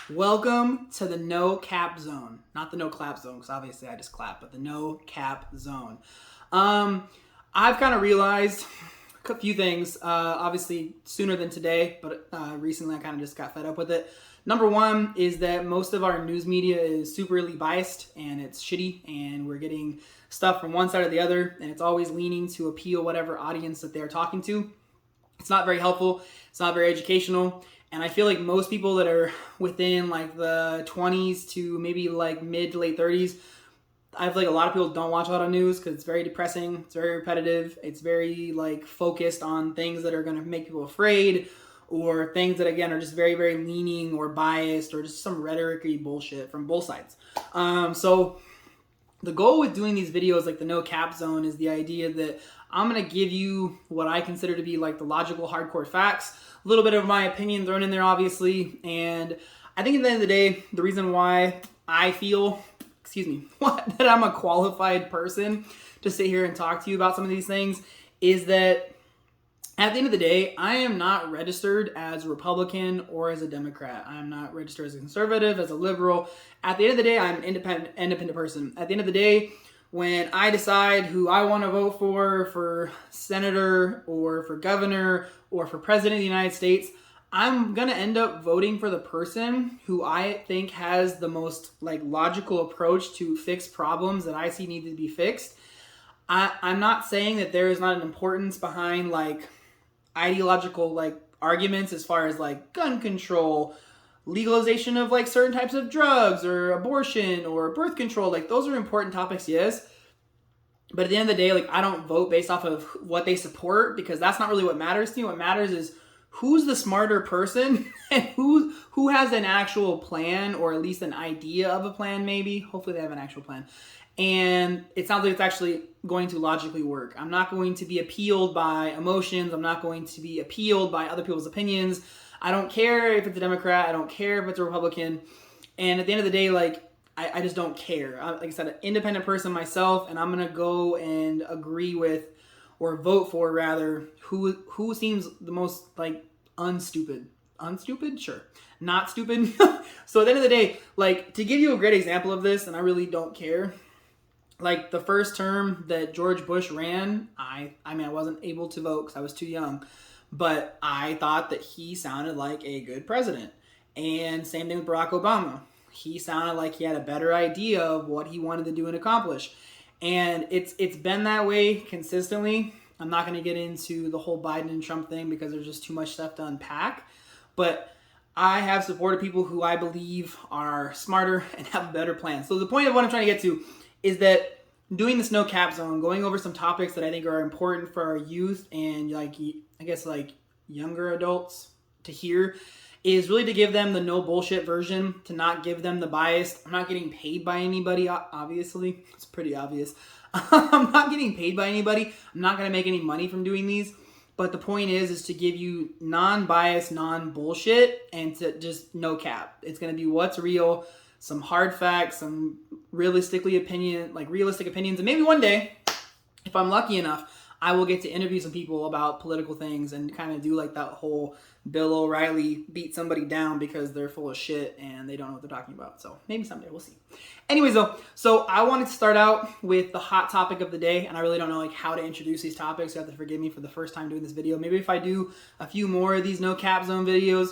Welcome to the no cap zone. Not the no clap zone, because obviously I just clap, but the no cap zone. I've kind of realized a few things, obviously sooner than today, but recently I kind of just got fed up with it. Number one is that most of our news media is superly biased and it's shitty, and we're getting stuff from one side or the other, and it's always leaning to appeal whatever audience that they're talking to. It's not very helpful. It's not very educational. And I feel like most people that are within like the 20s to maybe like mid to late 30s, I feel like a lot of people don't watch a lot of news because it's very depressing. It's very repetitive. It's very like focused on things that are going to make people afraid, or things that again are just very, very leaning or biased, or just some rhetoric-y bullshit from both sides. So the goal with doing these videos like the no cap zone is the idea that I'm going to give you what I consider to be like the logical hardcore facts, a little bit of my opinion thrown in there obviously, and I think at the end of the day, the reason why I feel, that I'm a qualified person to sit here and talk to you about some of these things is that at the end of the day, I am not registered as a Republican or as a Democrat. I'm not registered as a conservative, as a liberal. At the end of the day, I'm an independent person. At the end of the day, when I decide who I want to vote for senator or for governor or for president of the United States, I'm going to end up voting for the person who I think has the most like logical approach to fix problems that I see need to be fixed. I'm not saying that there is not an importance behind like ideological like arguments as far as like gun control, legalization of like certain types of drugs, or abortion or birth control. Like those are important topics, yes. But at the end of the day, like I don't vote based off of what they support, because that's not really what matters to me. What matters is who's the smarter person and who has an actual plan, or at least an idea of a plan maybe. Hopefully they have an actual plan. And it sounds like it's actually going to logically work. I'm not going to be appealed by emotions. I'm not going to be appealed by other people's opinions. I don't care if it's a Democrat. I don't care if it's a Republican. And at the end of the day, like, I just don't care. Like I said, an independent person myself, and I'm going to go and agree with, or vote for rather, who seems the most like unstupid. Unstupid? Sure. Not stupid. So at the end of the day, like, to give you a great example of this, and I really don't care, like the first term that George Bush ran, I wasn't able to vote because I was too young, but I thought that he sounded like a good president. And same thing with Barack Obama. He sounded like he had a better idea of what he wanted to do and accomplish. And it's been that way consistently. I'm not going to get into the whole Biden and Trump thing because there's just too much stuff to unpack. But I have supported people who I believe are smarter and have a better plan. So the point of what I'm trying to get to is that doing this no cap zone, going over some topics that I think are important for our youth and like, I guess like younger adults to hear, is really to give them the no bullshit version, to not give them the biased. I'm not getting paid by anybody, obviously. It's pretty obvious. I'm not getting paid by anybody. I'm not going to make any money from doing these. But the point is to give you non-biased, non-bullshit, and to just no cap. It's going to be what's real, some hard facts, some realistic opinions, and maybe one day, if I'm lucky enough, I will get to interview some people about political things and kind of do like that whole Bill O'Reilly beat somebody down because they're full of shit and they don't know what they're talking about. So maybe someday, we'll see. Anyways though, so I wanted to start out with the hot topic of the day, and I really don't know like how to introduce these topics. You have to forgive me for the first time doing this video. Maybe if I do a few more of these no cap zone videos,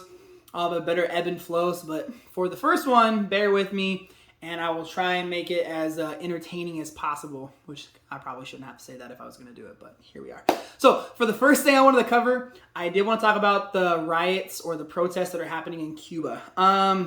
I'll have a better ebb and flow. But for the first one, bear with me, and I will try and make it as entertaining as possible, which I probably shouldn't have to say that if I was going to do it, but here we are. So for the first thing I wanted to cover, I did want to talk about the riots or the protests that are happening in Cuba. At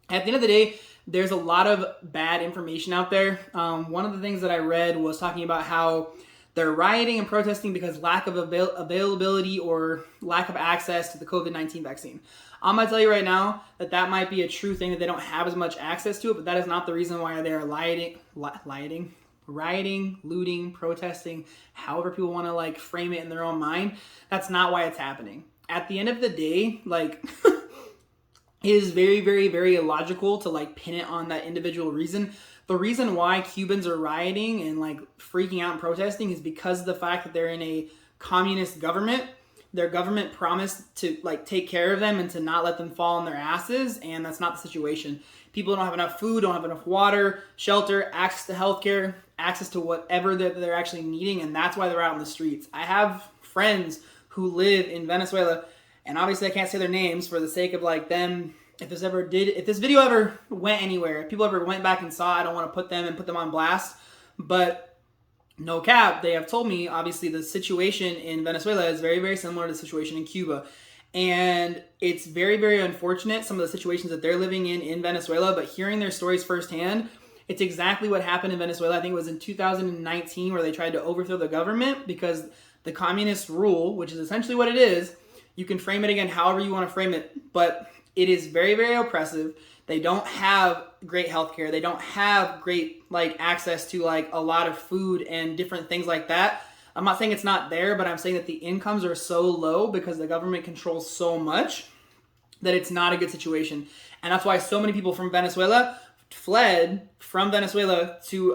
the end of the day, there's a lot of bad information out there. One of the things that I read was talking about how they're rioting and protesting because lack of availability or lack of access to the COVID-19 vaccine. I'm going to tell you right now that that might be a true thing, that they don't have as much access to it, but that is not the reason why they're rioting, looting, protesting, however people want to like frame it in their own mind. That's not why it's happening. At the end of the day, like it is very, very, very illogical to like pin it on that individual reason. The reason why Cubans are rioting and like freaking out and protesting is because of the fact that they're in a communist government their government promised to like take care of them and to not let them fall on their asses, and that's not the situation. People don't have enough food, don't have enough water, shelter, access to healthcare, access to whatever they're actually needing, and that's why they're out in the streets. I have friends who live in Venezuela, and obviously I can't say their names for the sake of like them. If this video ever went anywhere, if people ever went back and saw, I don't want to put them on blast, but no cap, they have told me, obviously, the situation in Venezuela is very, very similar to the situation in Cuba. And it's very, very unfortunate, some of the situations that they're living in Venezuela, but hearing their stories firsthand, it's exactly what happened in Venezuela. I think it was in 2019 where they tried to overthrow the government because the communist rule, which is essentially what it is, you can frame it again however you want to frame it, but it is very, very oppressive. They don't have great healthcare. They don't have great like access to like a lot of food and different things like that. I'm not saying it's not there, but I'm saying that the incomes are so low because the government controls so much that it's not a good situation. And that's why so many people from Venezuela fled from Venezuela to,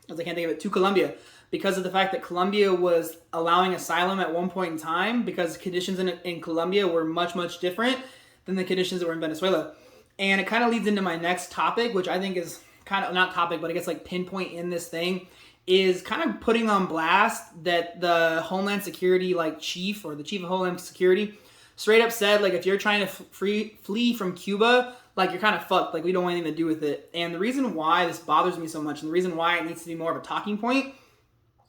to Colombia, because of the fact that Colombia was allowing asylum at one point in time because conditions in Colombia were much, much different than the conditions that were in Venezuela. And it kind of leads into my next topic, which I think is kind of, not topic, but I guess like pinpoint in this thing, is kind of putting on blast that the Homeland Security like chief, or the chief of Homeland Security, straight up said, like, if you're trying to flee from Cuba, like, you're kind of fucked. Like, we don't want anything to do with it. And the reason why this bothers me so much, and the reason why it needs to be more of a talking point,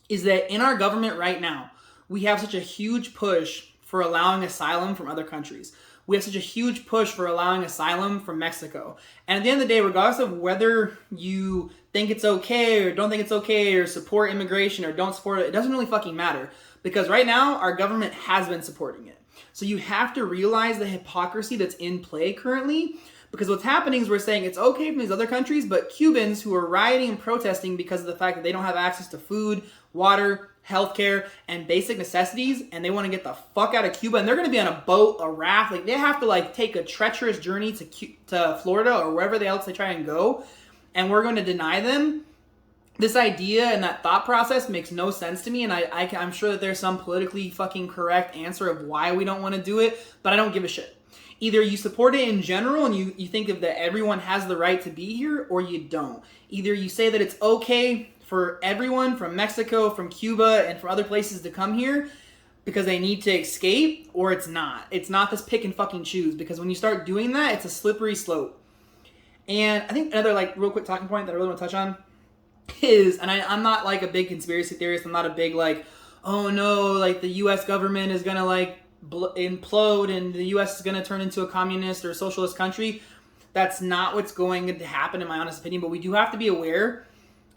is that in our government right now, we have such a huge push for allowing asylum from other countries. We have such a huge push for allowing asylum from Mexico. And at the end of the day, regardless of whether you think it's okay or don't think it's okay or support immigration or don't support it, it doesn't really fucking matter. Because right now, our government has been supporting it. So you have to realize the hypocrisy that's in play currently. Because what's happening is we're saying it's okay from these other countries, but Cubans who are rioting and protesting because of the fact that they don't have access to food, water, healthcare, and basic necessities, and they want to get the fuck out of Cuba, and they're going to be on a boat, a raft, like they have to like take a treacherous journey to Florida or wherever else they try and go, and we're going to deny them. This idea and that thought process makes no sense to me, and I'm sure that there's some politically fucking correct answer of why we don't want to do it, but I don't give a shit. Either you support it in general and you think that everyone has the right to be here, or you don't. Either you say that it's okay for everyone from Mexico, from Cuba, and from other places to come here because they need to escape, or it's not. It's not this pick and fucking choose, because when you start doing that, it's a slippery slope. And I think another like real quick talking point that I really want to touch on is, and I'm not like a big conspiracy theorist, I'm not a big like, oh no, like the US government is gonna like implode and the US is gonna turn into a communist or socialist country. That's not what's going to happen in my honest opinion, but we do have to be aware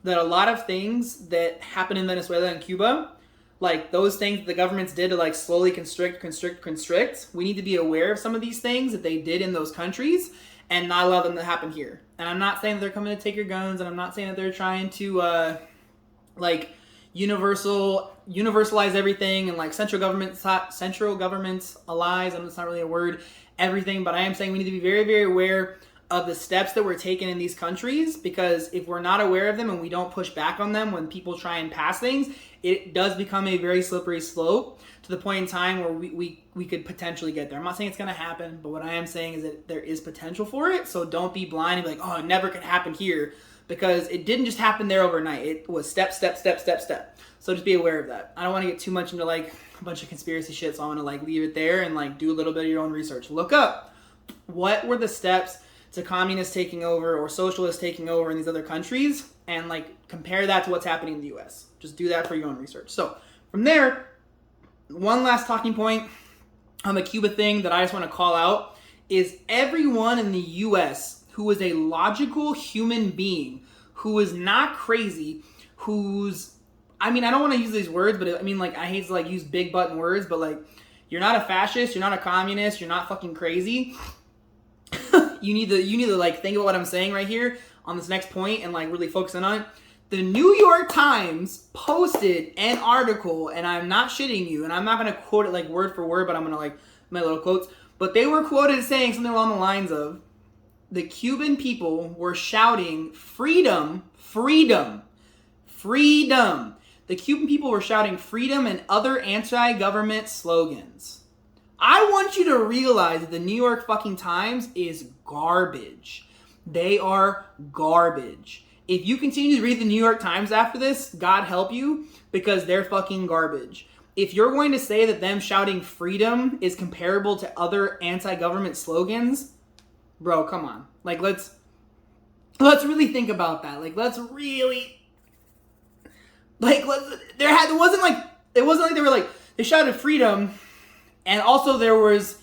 that a lot of things that happen in Venezuela and Cuba, like those things that the governments did to like slowly constrict, we need to be aware of some of these things that they did in those countries and not allow them to happen here. And I'm not saying that they're coming to take your guns, and I'm not saying that they're trying to like universalize everything and like central governments allies, and it's not really a word, everything, but I am saying we need to be very, very aware of the steps that were taken in these countries, because if we're not aware of them and we don't push back on them when people try and pass things, it does become a very slippery slope to the point in time where we could potentially get there. I'm not saying it's going to happen, but what I am saying is that there is potential for it, so don't be blind and be like, oh, it never could happen here, because it didn't just happen there overnight. It was step. So just be aware of that. I don't want to get too much into like a bunch of conspiracy shit, so I'm going to like leave it there and like do a little bit of your own research. Look up what were the steps to communists taking over or socialists taking over in these other countries, and like compare that to what's happening in the US. Just do that for your own research. So from there, one last talking point on the Cuba thing that I just want to call out is everyone in the US who is a logical human being, who is not crazy, who's, I mean, I don't want to use these words, but I mean, like, I hate to like use big button words, but like, you're not a fascist, you're not a communist, you're not fucking crazy. You need to like think about what I'm saying right here on this next point and like really focus in on it. The New York Times posted an article, and I'm not shitting you, and I'm not going to quote it like word for word, but I'm going to like my little quotes. But they were quoted saying something along the lines of, the Cuban people were shouting freedom, freedom, freedom. the Cuban people were shouting freedom and other anti-government slogans. I want you to realize that the New York fucking Times is garbage. They are garbage. If you continue to read the New York Times after this, God help you, because they're fucking garbage. If you're going to say that them shouting freedom is comparable to other anti-government slogans, bro, come on. Like, let's really think about that. Like, let's really, like, it wasn't like they were like, they shouted freedom and also there was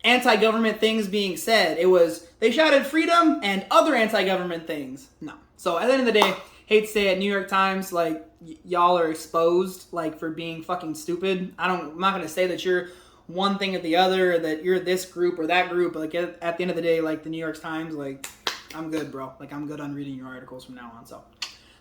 anti-government things being said. It was, they shouted freedom and other anti-government things. No. So at the end of the day, hate to say it, New York Times, like, y'all are exposed, like, for being fucking stupid. I'm not going to say that you're one thing or the other, or that you're this group or that group. But, like, at the end of the day, like, the New York Times, like, I'm good, bro. Like, I'm good on reading your articles from now on. So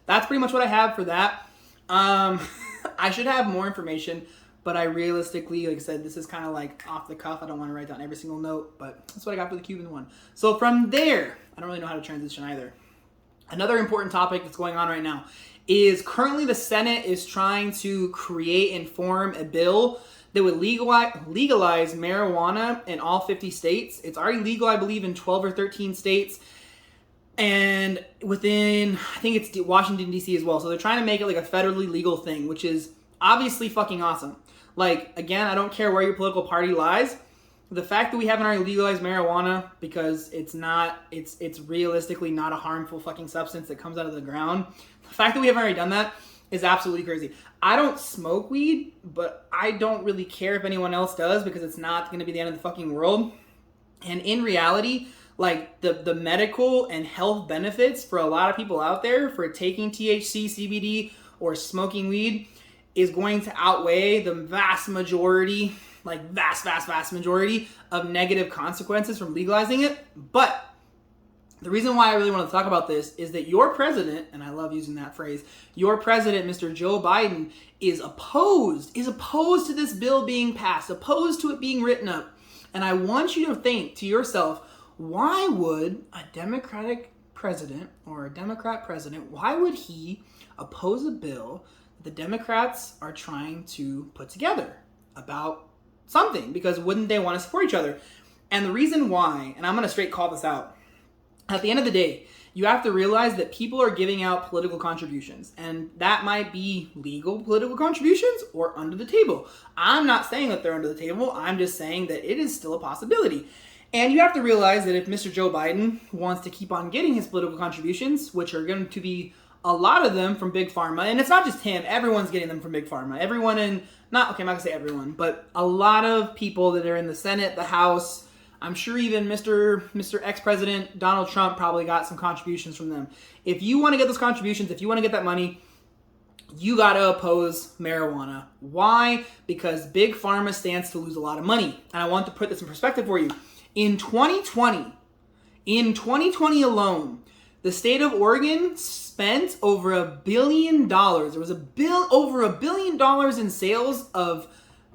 that's pretty much what I have for that. I should have more information, but I realistically, like I said, this is kind of like off the cuff. I don't want to write down every single note, but that's what I got for the Cuban one. So from there, I don't really know how to transition either. Another important topic that's going on right now is currently the Senate is trying to create and form a bill that would legalize marijuana in all 50 states. It's already legal, I believe, in 12 or 13 states. And within, I think it's Washington, D.C. as well. So they're trying to make it like a federally legal thing, which is obviously fucking awesome. Like, again, I don't care where your political party lies. The fact that we haven't already legalized marijuana because it's realistically not a harmful fucking substance that comes out of the ground. The fact that we haven't already done that is absolutely crazy. I don't smoke weed, but I don't really care if anyone else does because it's not going to be the end of the fucking world. And in reality, like the medical and health benefits for a lot of people out there for taking THC, CBD, or smoking weed is going to outweigh the vast majority, like vast majority of negative consequences from legalizing it. But the reason why I really want to talk about this is that your president, and I love using that phrase, your president, Mr. Joe Biden, is opposed to this bill being passed, opposed to it being written up. And I want you to think to yourself, why would a Democratic president or a Democrat president, why would he oppose a bill the Democrats are trying to put together about something? Because wouldn't they want to support each other? And the reason why, and I'm going to straight call this out, at the end of the day, you have to realize that people are giving out political contributions, and that might be legal political contributions or under the table. I'm not saying that they're under the table. I'm just saying that it is still a possibility. And you have to realize that if Mr. Joe Biden wants to keep on getting his political contributions, which are going to be a lot of them from Big Pharma, and it's not just him, everyone's getting them from Big Pharma. Everyone I'm not going to say everyone, but a lot of people that are in the Senate, the House, I'm sure even Mr. ex-president Donald Trump probably got some contributions from them. If you want to get those contributions, if you want to get that money, you got to oppose marijuana. Why? Because Big Pharma stands to lose a lot of money. And I want to put this in perspective for you. In 2020 alone, the state of Oregon spent over $1 billion. There was over $1 billion in sales of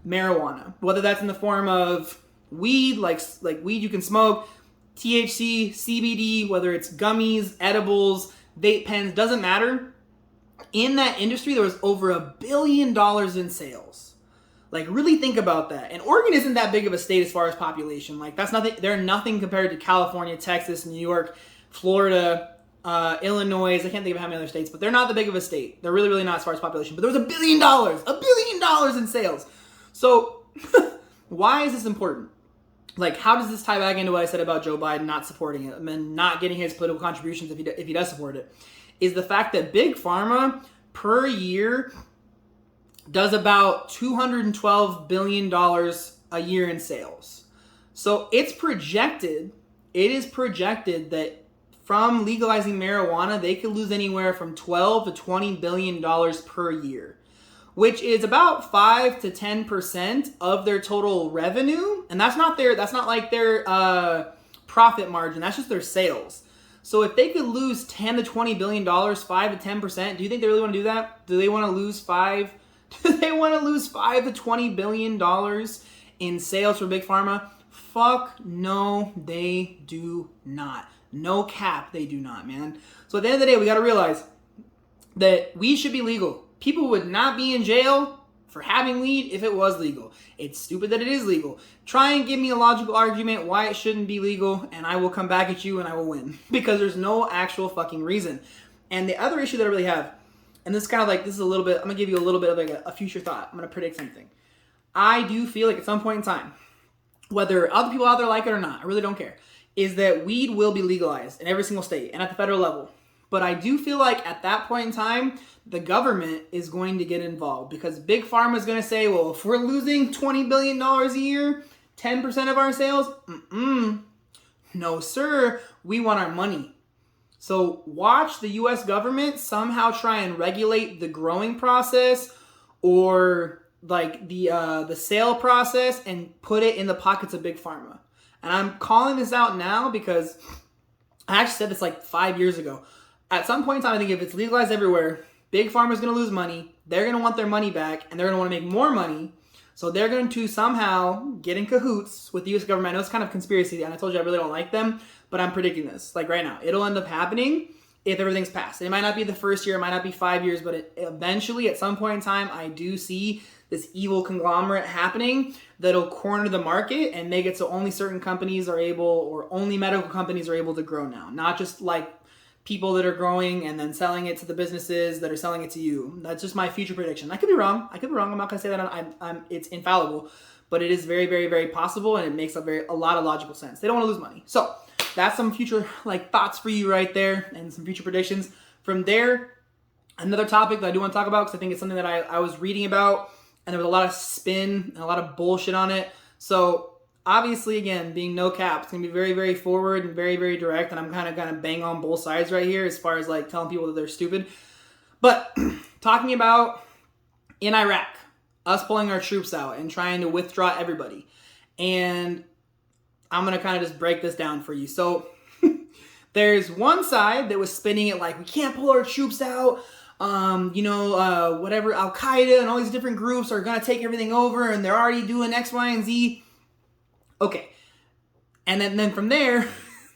marijuana, whether that's in the form of weed, like weed you can smoke, THC, CBD, whether it's gummies, edibles, vape pens, doesn't matter. In that industry, there was over $1 billion in sales. Like, really think about that. And Oregon isn't that big of a state as far as population. Like, that's nothing. They're nothing compared to California, Texas, New York, Florida, Illinois. I can't think of how many other states, but they're not that big of a state. They're really, really not as far as population. But there was $1 billion in sales. So, why is this important? Like, how does this tie back into what I said about Joe Biden not supporting it and not getting his political contributions if he does support it? Is the fact that Big Pharma per year does about $212 billion a year in sales. So it is projected that from legalizing marijuana, they could lose anywhere from $12 to $20 billion per year, which is about 5 to 10% of their total revenue. And that's not like their profit margin. That's just their sales. So if they could lose $10 to $20 billion, 5 to 10%, do you think they really want to do that? Do they want to lose $5 to $20 billion in sales for Big Pharma? Fuck no, they do not. No cap, they do not, man. So at the end of the day, we got to realize that weed should be legal. people would not be in jail for having weed if it was legal. It's stupid that it is legal. Try and give me a logical argument why it shouldn't be legal, and I will come back at you and I will win. Because there's no actual fucking reason. And the other issue that I really have, and this is kind of like, this is a little bit, I'm going to give you a little bit of like a future thought. I'm going to predict something. I do feel like at some point in time, whether other people out there like it or not, I really don't care, is that weed will be legalized in every single state and at the federal level. But I do feel like at that point in time, the government is going to get involved because Big Pharma is going to say, well, if we're losing $20 billion a year, 10% of our sales, no, sir, we want our money. So watch the U.S. government somehow try and regulate the growing process or like the sale process and put it in the pockets of Big Pharma. And I'm calling this out now because I actually said this like 5 years ago. At some point in time, I think if it's legalized everywhere, Big Pharma is going to lose money. They're going to want their money back, and they're going to want to make more money. So they're going to somehow get in cahoots with the U.S. government. I know it's kind of conspiracy, and I told you I really don't like them, but I'm predicting this. Like right now, it'll end up happening if everything's passed. It might not be the first year, it might not be 5 years, but eventually, at some point in time, I do see this evil conglomerate happening that'll corner the market and make it so only certain companies are able, or only medical companies are able to grow now. Not just like people that are growing and then selling it to the businesses that are selling it to you. That's just my future prediction. I could be wrong. I'm not going to say that it's infallible, but it is very, very, very possible, and it makes a lot of logical sense. They don't want to lose money. So that's some future like thoughts for you right there, and some future predictions. From there, another topic that I do want to talk about, because I think it's something that I was reading about, and there was a lot of spin and a lot of bullshit on it. So obviously, again, being no cap, it's going to be very, very forward and very, very direct, and I'm kind of going to bang on both sides right here as far as like telling people that they're stupid. But talking about in Iraq, us pulling our troops out and trying to withdraw everybody. And I'm going to kind of just break this down for you. So there's one side that was spinning it like, we can't pull our troops out. Whatever, Al-Qaeda and all these different groups are going to take everything over, and they're already doing X, Y, and Z. Okay. And then from there,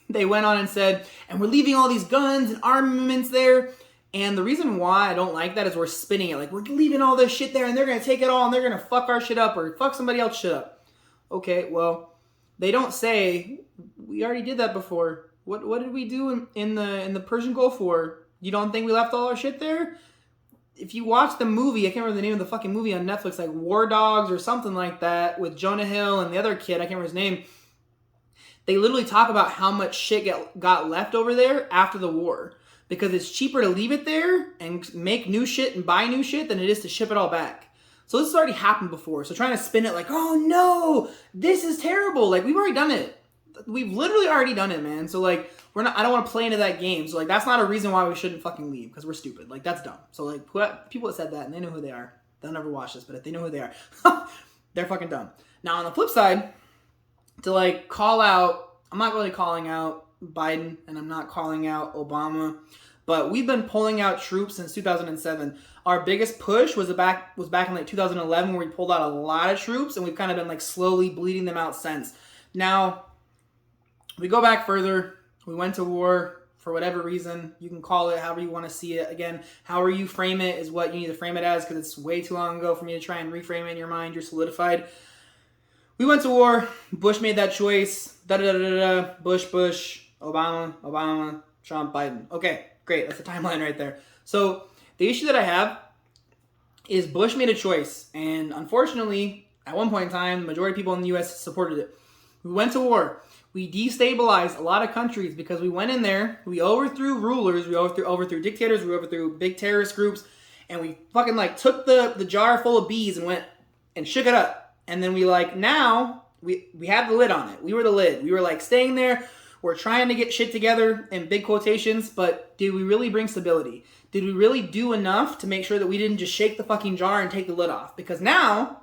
they went on and said, and we're leaving all these guns and armaments there. And the reason why I don't like that is we're spinning it. Like, we're leaving all this shit there, and they're going to take it all, and they're going to fuck our shit up, or fuck somebody else shit up. Okay, well, they don't say, we already did that before. What did we do in the Persian Gulf War? You don't think we left all our shit there? If you watch the movie, I can't remember the name of the fucking movie on Netflix, like War Dogs or something like that, with Jonah Hill and the other kid, I can't remember his name. They literally talk about how much shit got left over there after the war. Because it's cheaper to leave it there and make new shit and buy new shit than it is to ship it all back. So this has already happened before. So trying to spin it like, oh no, this is terrible. Like, we've already done it. We've literally already done it, man. So like, I don't want to play into that game. So like, that's not a reason why we shouldn't fucking leave, because we're stupid. Like, that's dumb. So like, people that said that, and they know who they are. They'll never watch this, but if they know who they are, they're fucking dumb. Now on the flip side, to like call out, I'm not really calling out Biden, and I'm not calling out Obama, but we've been pulling out troops since 2007. Our biggest push was back in like 2011, where we pulled out a lot of troops, and we've kind of been like slowly bleeding them out since. Now, we go back further. We went to war for whatever reason. You can call it however you want to see it. Again, however you frame it is what you need to frame it as, because it's way too long ago for me to try and reframe it in your mind. You're solidified. We went to war. Bush made that choice. Bush, Obama, Trump, Biden. Okay, great. That's the timeline right there. So the issue that I have is Bush made a choice. And unfortunately, at one point in time, the majority of people in the U.S. supported it. We went to war. We destabilized a lot of countries because we went in there, we overthrew rulers, we overthrew dictators, we overthrew big terrorist groups, and we fucking like took the jar full of bees and went and shook it up. And then we like, now we had the lid on it. We were the lid. We were like staying there. We're trying to get shit together in big quotations, but did we really bring stability? Did we really do enough to make sure that we didn't just shake the fucking jar and take the lid off? Because now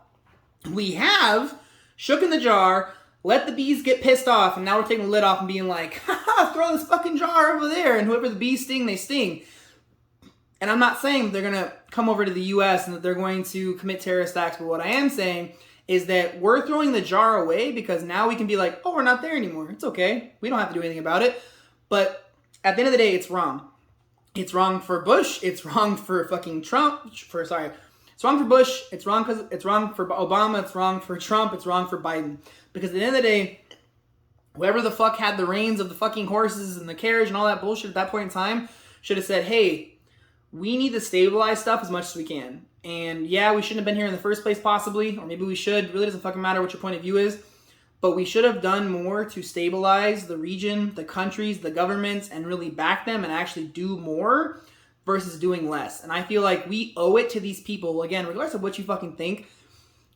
we have shooken the jar, let the bees get pissed off, and now we're taking the lid off and being like, haha, throw this fucking jar over there, and whoever the bees sting, they sting. And I'm not saying they're going to come over to the U.S. and that they're going to commit terrorist acts, but what I am saying is that we're throwing the jar away because now we can be like, oh, we're not there anymore. It's okay. We don't have to do anything about it. But at the end of the day, it's wrong. It's wrong for Bush. It's wrong for fucking Trump. It's wrong for Bush. It's wrong because it's wrong for Obama. It's wrong for Trump. It's wrong for Biden. Because at the end of the day, whoever the fuck had the reins of the fucking horses and the carriage and all that bullshit at that point in time should have said, hey, we need to stabilize stuff as much as we can. And yeah, we shouldn't have been here in the first place possibly, or maybe we should. It really doesn't fucking matter what your point of view is. But we should have done more to stabilize the region, the countries, the governments, and really back them and actually do more versus doing less. And I feel like we owe it to these people, again, regardless of what you fucking think,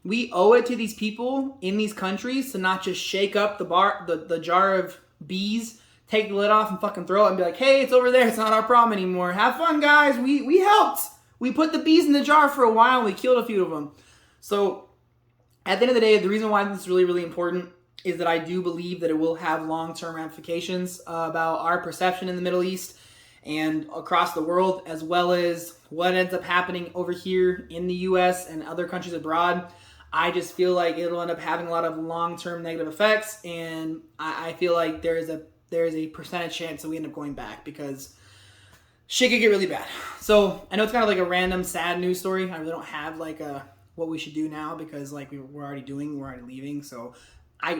we owe it to these people in these countries to not just shake up the jar of bees, take the lid off and fucking throw it and be like, hey, it's over there. It's not our problem anymore. Have fun, guys. We helped. We put the bees in the jar for a while and we killed a few of them. So at the end of the day, the reason why this is really, really important is that I do believe that it will have long-term ramifications about our perception in the Middle East and across the world, as well as what ends up happening over here in the U.S. and other countries abroad. I just feel like it'll end up having a lot of long-term negative effects, and I feel like there is a percentage chance that we end up going back because shit could get really bad. So I know it's kind of like a random sad news story. I really don't have like what we should do now because like we're already leaving. So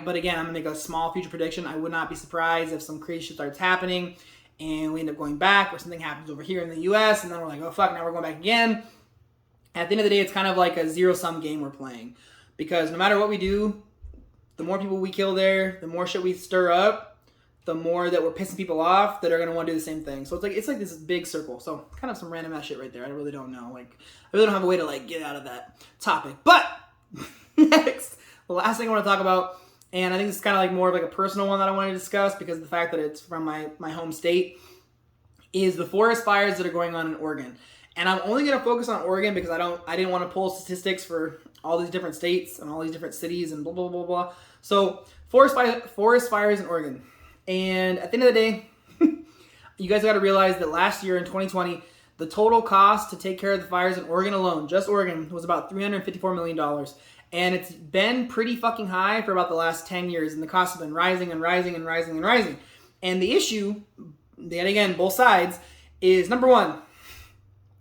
but again, I'm gonna make a small future prediction. I would not be surprised if some crazy shit starts happening and we end up going back, or something happens over here in the US and then we're like, oh fuck, now we're going back again. At the end of the day, it's kind of like a zero-sum game we're playing, because no matter what we do, the more people we kill there, the more shit we stir up, the more that we're pissing people off that are gonna want to do the same thing. So it's like this big circle. So kind of some random ass shit right there. I really don't know. Like I really don't have a way to like get out of that topic. But next, the last thing I want to talk about, and I think this is kind of like more of like a personal one that I want to discuss because of the fact that it's from my home state, is the forest fires that are going on in Oregon. And I'm only going to focus on Oregon because I didn't want to pull statistics for all these different states and all these different cities and blah, blah, blah, blah. So forest fires in Oregon. And at the end of the day, you guys got to realize that last year in 2020, the total cost to take care of the fires in Oregon alone, just Oregon, was about $354 million. And it's been pretty fucking high for about the last 10 years. And the cost has been rising and rising and rising and rising. And the issue, yet again, both sides, is number one,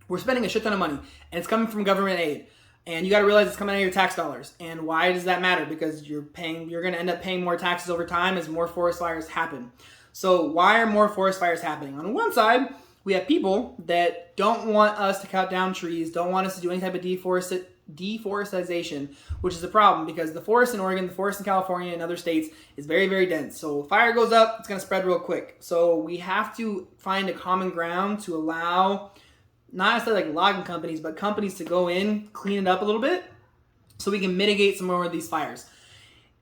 we're spending a shit ton of money. And it's coming from government aid. And you got to realize it's coming out of your tax dollars. And why does that matter? Because you're going to end up paying more taxes over time as more forest fires happen. So why are more forest fires happening? On one side, we have people that don't want us to cut down trees, don't want us to do any type of deforestation, which is a problem because the forest in Oregon, the forest in California, and other states is very, very dense. So if fire goes up, it's going to spread real quick. So we have to find a common ground to allow, not necessarily like logging companies, but companies to go in, clean it up a little bit so we can mitigate some more of these fires.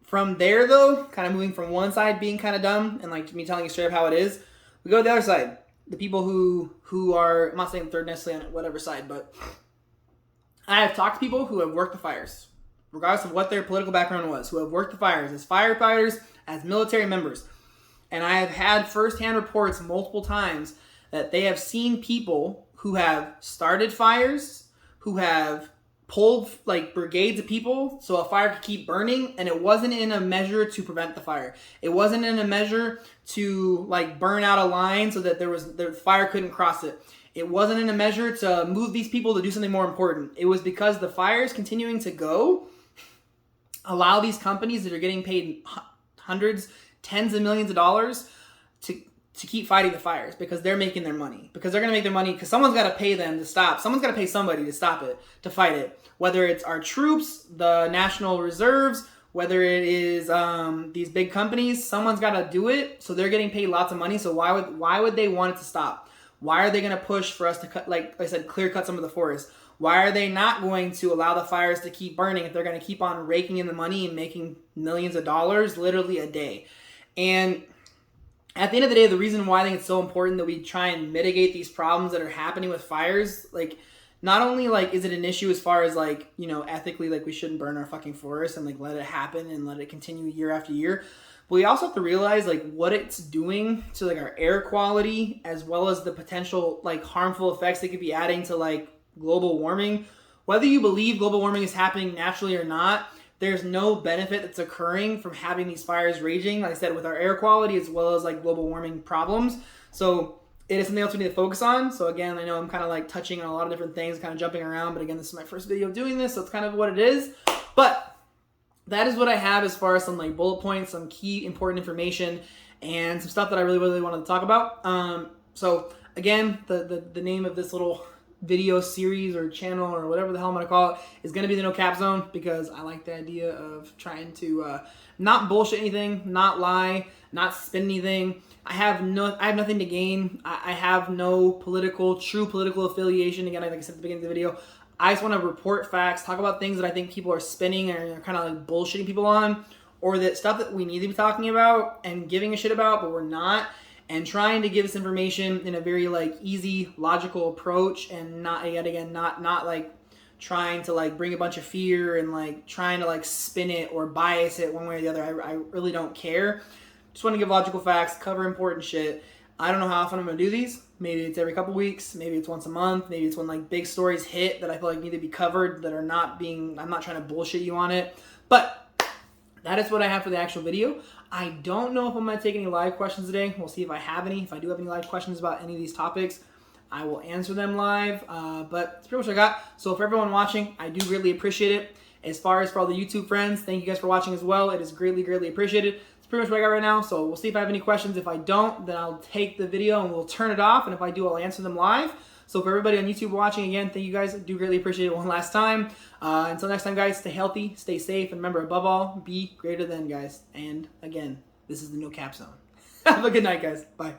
From there, though, kind of moving from one side being kind of dumb and like me telling you straight up how it is, we go to the other side. The people who are, I'm not saying third necessarily on whatever side, but I have talked to people who have worked the fires, regardless of what their political background was, who have worked the fires as firefighters, as military members. And I have had firsthand reports multiple times that they have seen people who have started fires, who have pulled like brigades of people so a fire could keep burning, and it wasn't in a measure to prevent the fire. It wasn't in a measure to like burn out a line so that the fire couldn't cross it. It wasn't in a measure to move these people to do something more important. It was because the fires continuing to go allow these companies that are getting paid hundreds, tens of millions of dollars to keep fighting the fires because they're making their money. Because they're going to make their money because someone's got to pay them to stop. Someone's got to pay somebody to stop it, to fight it. Whether it's our troops, the national reserves, whether it is these big companies, someone's got to do it. So they're getting paid lots of money. So why would they want it to stop? Why are they going to push for us to cut, like I said, clear cut some of the forest? Why are they not going to allow the fires to keep burning if they're going to keep on raking in the money and making millions of dollars literally a day? And at the end of the day, the reason why I think it's so important that we try and mitigate these problems that are happening with fires, like not only like is it an issue as far as like, you know, ethically, like we shouldn't burn our fucking forest and like let it happen and let it continue year after year, but we also have to realize like what it's doing to like our air quality as well as the potential like harmful effects they could be adding to like global warming. Whether you believe global warming is happening naturally or not, there's no benefit that's occurring from having these fires raging, like I said, with our air quality as well as like global warming problems. So it is something else we need to focus on. So again, I know I'm kind of like touching on a lot of different things, kind of jumping around, but again, this is my first video doing this, so it's kind of what it is. But that is what I have as far as some like bullet points, some key important information, and some stuff that I really wanted to talk about. So again, the name of this little video series or channel or whatever the hell I'm gonna call it is gonna be the No Cap Zone, because I like the idea of trying to not bullshit anything, not lie, not spin anything. I have nothing to gain. I have no true political affiliation. Again, like I said at the beginning of the video, I just want to report facts, talk about things that I think people are spinning and are kind of like bullshitting people on, or that stuff that we need to be talking about and giving a shit about, but we're not, and trying to give this information in a very like easy, logical approach, and not like trying to like bring a bunch of fear and like trying to like spin it or bias it one way or the other. I really don't care. Just want to give logical facts, cover important shit. I don't know how often I'm going to do these. Maybe it's every couple weeks. Maybe it's once a month. Maybe it's when like big stories hit that I feel like need to be covered, that are not being, I'm not trying to bullshit you on it. But that is what I have for the actual video. I don't know if I'm going to take any live questions today. We'll see if I have any. If I do have any live questions about any of these topics, I will answer them live. But that's pretty much what I got. So for everyone watching, I do greatly appreciate it. As far as for all the YouTube friends, thank you guys for watching as well. It is greatly appreciated. It's pretty much what I got right now, so we'll see if I have any questions. If I don't, then I'll take the video and we'll turn it off, and if I do, I'll answer them live. So for everybody on YouTube watching, again, thank you guys. I do greatly appreciate it one last time. Until next time, guys, stay healthy, stay safe, and remember, above all, be greater than, guys. And again, this is the No Cap Zone. Have a good night, guys. Bye.